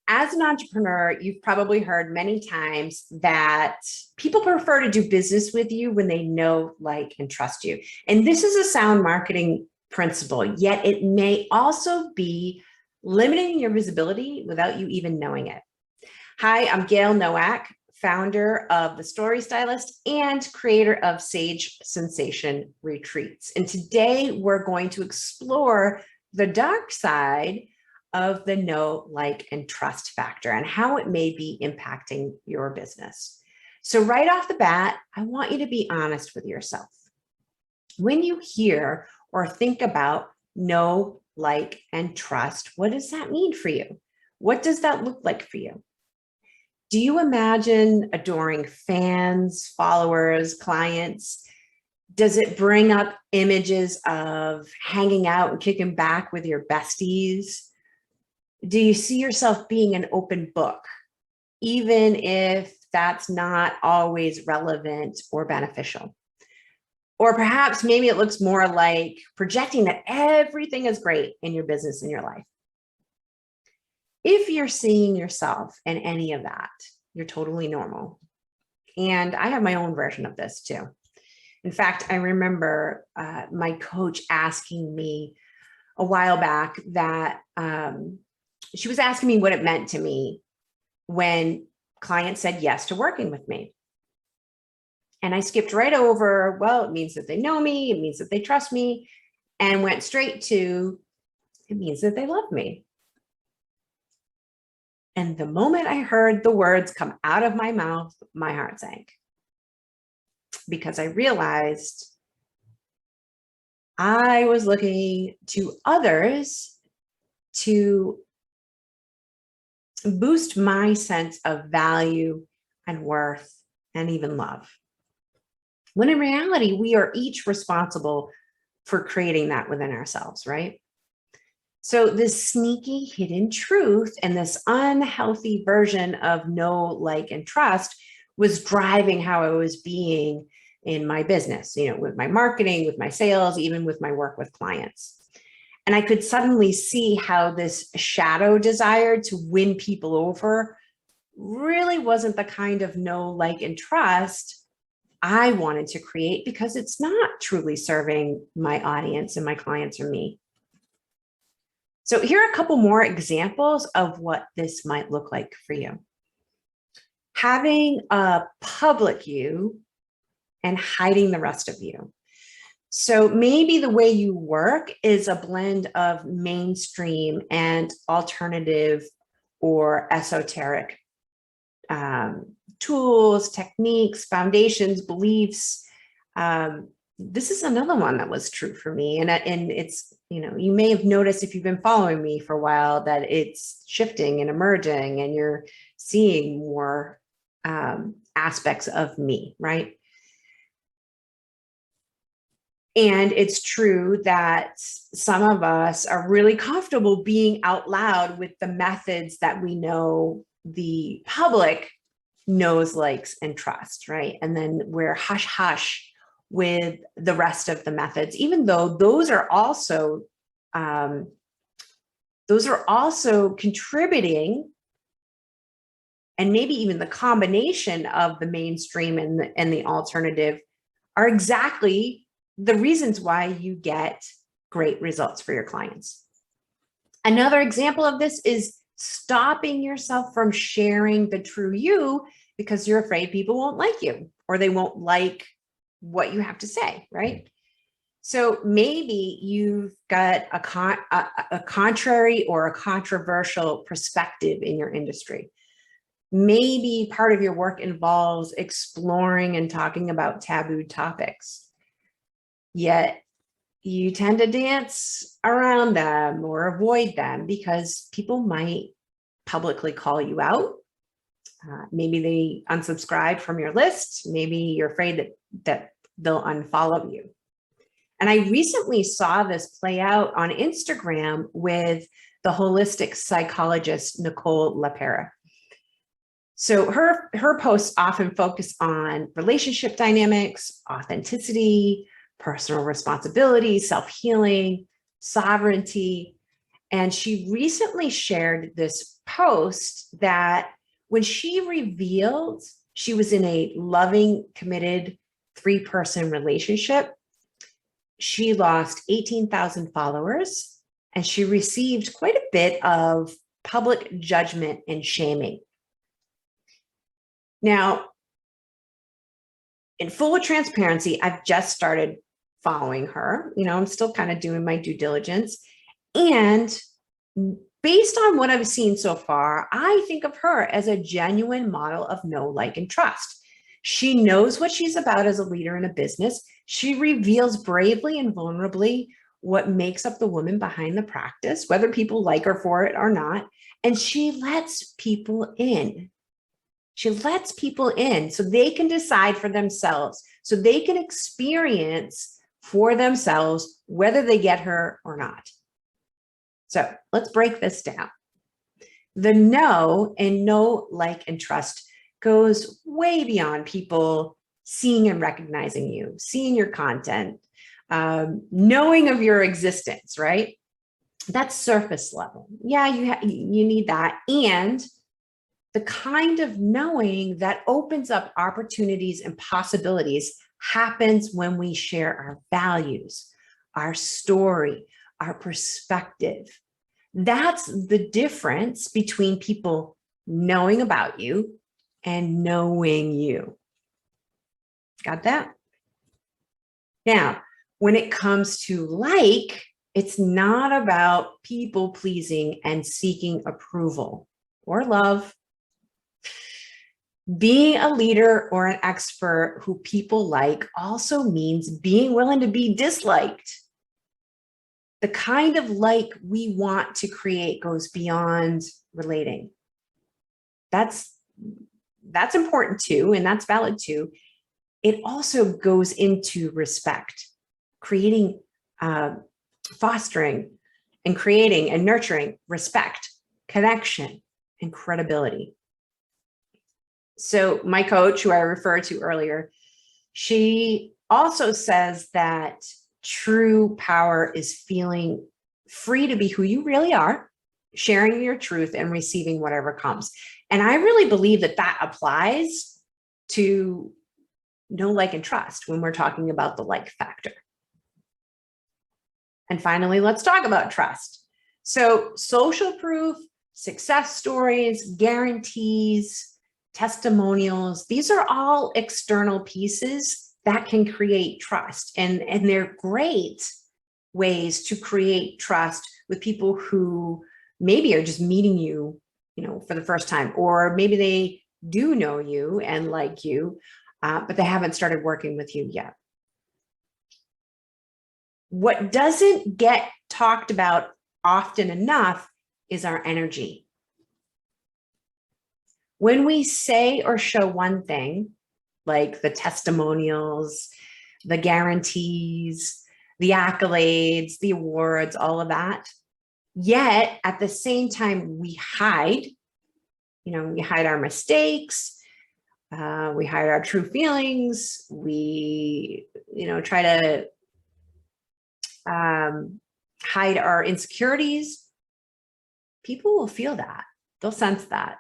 As an entrepreneur, you've probably heard many times that people prefer to do business with you when they know, like, and trust you. And this is a sound marketing principle, yet it may also be limiting your visibility without you even knowing it. Hi, I'm Gail Nowak, founder of The Story Stylist and creator of Sage Sensation Retreats. And today we're going to explore the dark side of the know, like, and trust factor and how it may be impacting your business. So right off the bat, I want you to be honest with yourself. When you hear or think about know, like, and trust, what does that mean for you? What does that look like for you? Do you imagine adoring fans, followers, clients? Does it bring up images of hanging out and kicking back with your besties? Do you see yourself being an open book, even if that's not always relevant or beneficial? Or perhaps maybe it looks more like projecting that everything is great in your business and your life. If you're seeing yourself in any of that, you're totally normal. And I have my own version of this too. In fact, I remember my coach asking me a while back that she was asking me what it meant to me when clients said yes to working with me. And I skipped right over, well, it means that they know me, it means that they trust me, and went straight to, it means that they love me. And the moment I heard the words come out of my mouth, my heart sank. Because I realized I was looking to others to boost my sense of value and worth and even love. When in reality, we are each responsible for creating that within ourselves, right? So this sneaky hidden truth and this unhealthy version of know, like, and trust was driving how I was being in my business, with my marketing, with my sales, even with my work with clients. And I could suddenly see how this shadow desire to win people over really wasn't the kind of know, like, and trust I wanted to create, because it's not truly serving my audience and my clients or me. So here are a couple more examples of what this might look like for you. Having a public you and hiding the rest of you. So maybe the way you work is a blend of mainstream and alternative or esoteric tools, techniques, foundations, beliefs. This is another one that was true for me. And it's, you may have noticed if you've been following me for a while that it's shifting and emerging and you're seeing more aspects of me, right? And it's true that some of us are really comfortable being out loud with the methods that we know the public knows, likes, and trusts, right? And then we're hush hush with the rest of the methods, even though those are also contributing, and maybe even the combination of the mainstream and the alternative are exactly the reasons why you get great results for your clients. Another example of this is stopping yourself from sharing the true you because you're afraid people won't like you or they won't like what you have to say, right? So maybe you've got a contrary or a controversial perspective in your industry. Maybe part of your work involves exploring and talking about taboo topics. Yet you tend to dance around them or avoid them because people might publicly call you out. Maybe they unsubscribe from your list. Maybe you're afraid that they'll unfollow you. And I recently saw this play out on Instagram with the holistic psychologist, Nicole LaPera. So her posts often focus on relationship dynamics, authenticity, personal responsibility, self-healing, sovereignty. And she recently shared this post that when she revealed she was in a loving, committed 3-person relationship, she lost 18,000 followers and she received quite a bit of public judgment and shaming. Now, in full transparency, I've just started following her. I'm still kind of doing my due diligence. And based on what I've seen so far, I think of her as a genuine model of know, like, and trust. She knows what she's about as a leader in a business. She reveals bravely and vulnerably what makes up the woman behind the practice, whether people like her for it or not. And she lets people in. She lets people in so they can decide for themselves, so they can experience for themselves whether they get her or not. So let's break this down. The know and know, like, and trust goes way beyond people seeing and recognizing you, seeing your content, knowing of your existence, right? That's surface level. Yeah, you need that. And the kind of knowing that opens up opportunities and possibilities happens when we share our values, our story, our perspective. That's the difference between people knowing about you and knowing you. Got that? Now, when it comes to like, it's not about people pleasing and seeking approval or love. Being a leader or an expert who people like also means being willing to be disliked. The kind of like we want to create goes beyond relating. That's important too, and that's valid too. It also goes into respect, creating, fostering, and creating and nurturing respect, connection, and credibility. So my coach, who I referred to earlier, she also says that true power is feeling free to be who you really are, sharing your truth and receiving whatever comes. And I really believe that that applies to know, like, and trust when we're talking about the like factor. And finally, let's talk about trust. So social proof, success stories, guarantees, testimonials, these are all external pieces that can create trust. And they're great ways to create trust with people who maybe are just meeting you, for the first time, or maybe they do know you and like you, but they haven't started working with you yet. What doesn't get talked about often enough is our energy. When we say or show one thing, like the testimonials, the guarantees, the accolades, the awards, all of that, yet at the same time we hide, we hide our mistakes, we hide our true feelings, we, try to hide our insecurities, people will feel that. They'll sense that.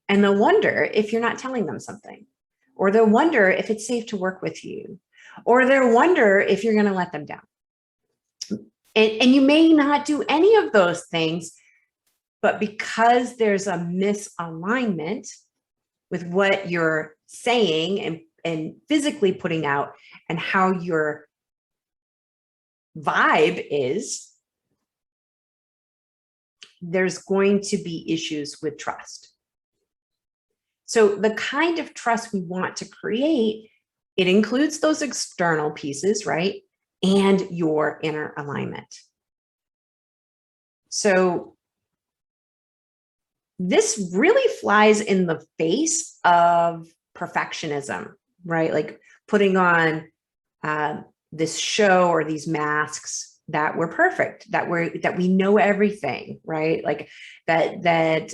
And they'll wonder if you're not telling them something, or they'll wonder if it's safe to work with you, or they'll wonder if you're going to let them down. And you may not do any of those things, but because there's a misalignment with what you're saying and physically putting out and how your vibe is, there's going to be issues with trust. So the kind of trust we want to create, it includes those external pieces, right? And your inner alignment. So this really flies in the face of perfectionism, right? Like putting on this show or these masks that we're perfect, that we know everything, right? Like that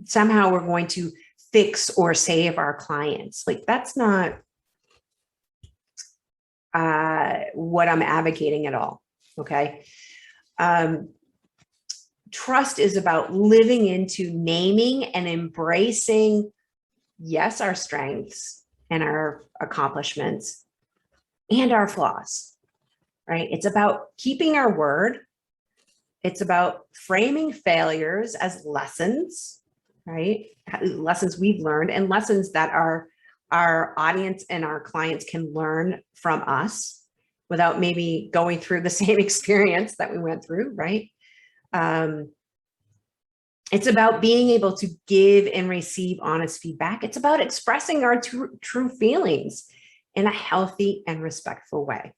somehow we're going to fix or save our clients. Like that's not what I'm advocating at all. Okay. Trust is about living into naming and embracing, yes, our strengths and our accomplishments and our flaws, right? It's about keeping our word. It's about framing failures as lessons, right? Lessons we've learned and lessons that our audience and our clients can learn from us without maybe going through the same experience that we went through, right? It's about being able to give and receive honest feedback. It's about expressing our true feelings in a healthy and respectful way.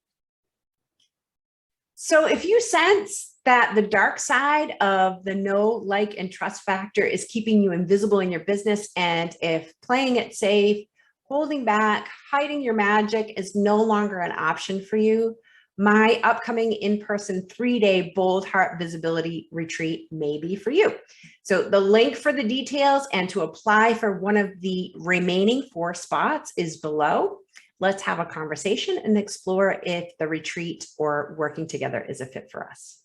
So if you sense that the dark side of the know, like, and trust factor is keeping you invisible in your business, and if playing it safe, holding back, hiding your magic is no longer an option for you, my upcoming in-person 3-day Bold Heart Visibility Retreat may be for you. So the link for the details and to apply for one of the remaining 4 spots is below. Let's have a conversation and explore if the retreat or working together is a fit for us.